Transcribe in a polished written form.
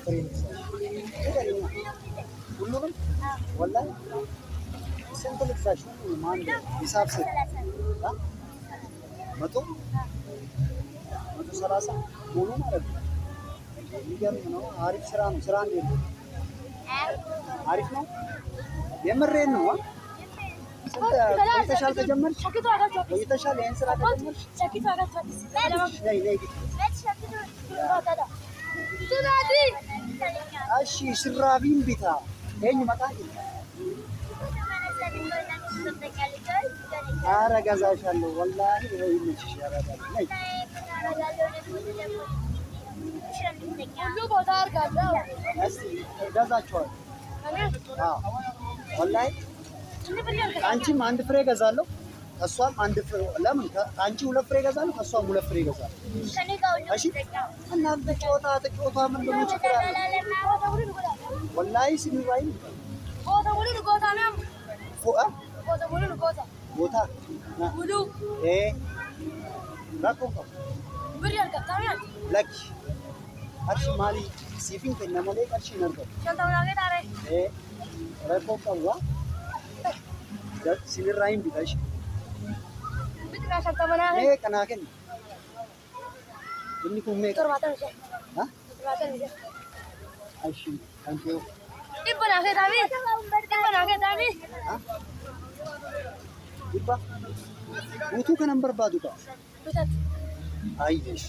فرين كلهم والله سنت لك شو ما عندي حساب سر ها متو 130 ሙሉ ማለት ነው። የሚገርም ነው። አሪፍ ስራ ነው። ስራ እንዴት ነው? አሪፍ ነው። የምሬን ነው። ቆይተሻል ከጀመርሽ? ቆይተሻል ይሄን ስራ ከጀመርሽ? እሺ ስራቢን ቢታ ይሄን መጣ ኧረ ገዛሻለሁ ወላሂ ይኸው ይመችሽ ያረጋል ነይ ሁሉ ቦታ አርጋለሁ እስቲ ገዛችኋል ወላሂ አንቺም አንድ ፍሬ ገዛለሁ እሷም አንድ ፍሬ ለምን አንቺ ሁለት ፍሬ ገዛለሁ እሷም ሁለት ፍሬ ገዛለሁ እሺ እና ተጫወታ ምን እንደምትችላል ወላሂ ሲሚባይ ጎታ ነው ጎታ ሙሉ rakko biriyan katamiyat laki arshi mali sifin kenna male arshi narga chanta wage tare rakko kawa jab sinir rain bitash bitra chanta bana hai kana ken inni kumme karwata hai ha karwata hai arshi thank you ibna ke davi ha ibba utu ka number badu ka Aidesh.